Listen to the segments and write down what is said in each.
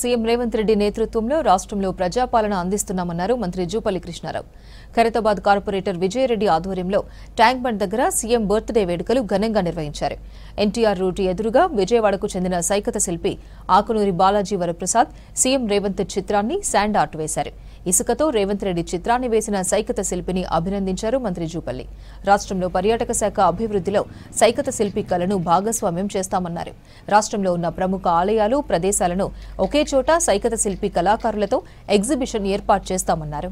CM Revanth Reddy నేతృత్వంలో రాష్ట్రంలో ప్రజాపాలన అందిస్తున్నామన్నారు మంత్రి జూపల్లి కృష్ణారావు. ఖైరతాబాద్ కార్పొరేటర్ విజయరెడ్డి ఆధ్వర్యంలో ట్యాంక్ బండ్ దగ్గర సీఎం బర్త్డే వేడుకలు ఘనంగా నిర్వహించారు. ఎన్టీఆర్ రూట్ ఎదురుగా విజయవాడకు చెందిన సైకత శిల్పి ఆకునూరి బాలాజీ వరప్రసాద్ సీఎం రేవంత్ చిత్రాన్ని శాండ్ ఆర్ట్ వేశారు. ఇసుకతో రేవంత్ రెడ్డి చిత్రాన్ని వేసిన సైకత శిల్పిని అభినందించారు మంత్రి జూపల్లి. రాష్ట్రంలో పర్యాటక శాఖ అభివృద్ధిలో సైకత శిల్పి కళను భాగస్వామ్యం చేస్తామన్నారు. రాష్ట్రంలో ఉన్న ప్రముఖ ఆలయాలు, ప్రదేశాలను ఒకే చోట సైకత శిల్పి కళాకారులతో ఎగ్జిబిషన్ ఏర్పాటు చేస్తామన్నారు.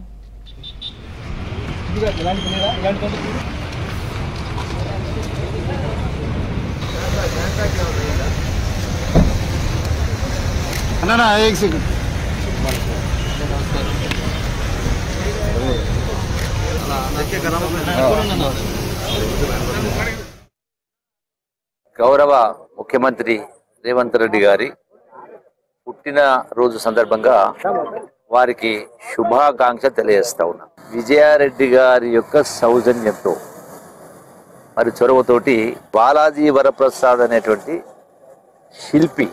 గౌరవ ముఖ్యమంత్రి రేవంత్ రెడ్డి గారి పుట్టిన రోజు సందర్భంగా వారికి శుభాకాంక్ష తెలియజేస్తా ఉన్నా. విజయారెడ్డి గారి యొక్క సౌజన్యంతో మరి చొరవతోటి బాలాజీ వరప్రసాద్ అనేటువంటి శిల్పి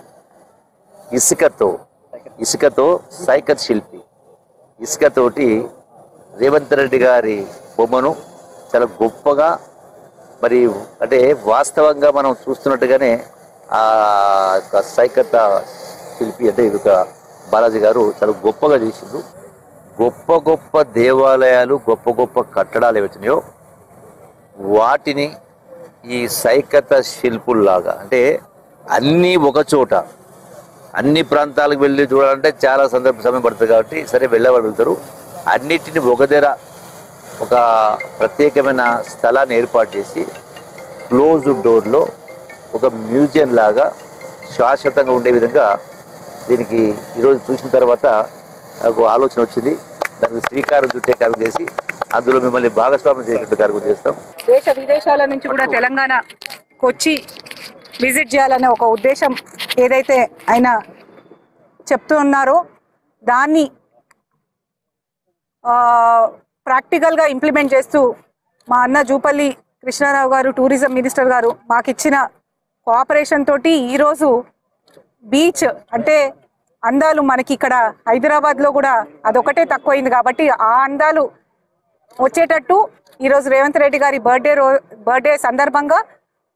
ఇసుకతో సైకత్ శిల్పి ఇసుకతోటి రేవంత్ రెడ్డి గారి బొమ్మను చాలా గొప్పగా మరి అంటే వాస్తవంగా మనం చూస్తున్నట్టుగానే ఆ సైకత శిల్పి అంటే ఇది ఒక బాలాజీ గారు చాలా గొప్పగా చేసిండు. గొప్ప గొప్ప దేవాలయాలు, గొప్ప గొప్ప కట్టడాలు ఏవచ్చినాయో వాటిని ఈ సైకత శిల్పుల్లాగా అంటే అన్నీ ఒక చోట అన్ని ప్రాంతాలకు వెళ్ళి చూడాలంటే చాలా సమయం పడుతుంది కాబట్టి సరే వెళ్ళగలుగుతారు. అన్నిటిని ఒక దగ్గర ఒక ప్రత్యేకమైన స్థలాన్ని ఏర్పాటు చేసి క్లోజ్డ్ డోర్లో ఒక మ్యూజియం లాగా శాశ్వతంగా ఉండే విధంగా దీనికి ఈరోజు చూసిన తర్వాత నాకు ఆలోచన వచ్చింది. దానికి శ్రీకారం చుట్టే కార్యక్రమం చేసి అందులో మిమ్మల్ని భాగస్వామ్యం చేసేట్టు కార్యక్రమం చేస్తాం. దేశ విదేశాల నుంచి కూడా తెలంగాణకు వచ్చి విజిట్ చేయాలనే ఒక ఉద్దేశం ఏదైతే ఆయన చెప్తూ ఉన్నారో దాన్ని ప్రాక్టికల్గా ఇంప్లిమెంట్ చేస్తూ మా అన్న జూపల్లి కృష్ణారావు గారు, టూరిజం మినిస్టర్ గారు మాకు ఇచ్చిన కోఆపరేషన్ తోటి ఈరోజు బీచ్ అంటే అందాలు మనకి ఇక్కడ హైదరాబాద్లో కూడా అదొకటే తక్కువైంది కాబట్టి ఆ అందాలు వచ్చేటట్టు ఈరోజు రేవంత్ రెడ్డి గారి బర్త్డే సందర్భంగా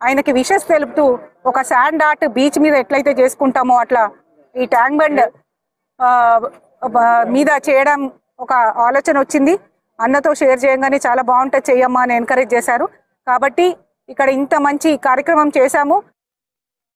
ఆయనకి విషెస్ తెలుపుతూ ఒక శాండ్ ఆర్ట్ బీచ్ మీద ఎట్లయితే చేసుకుంటామో అట్లా ఈ ట్యాంక్ బండ్ మీద చేయడం ఒక ఆలోచన వచ్చింది. అన్నతో షేర్ చేయగానే చాలా బాగుంటుంది, చెయ్యమ్మా అని ఎంకరేజ్ చేశారు. కాబట్టి ఇక్కడ ఇంత మంచి కార్యక్రమం చేశాము.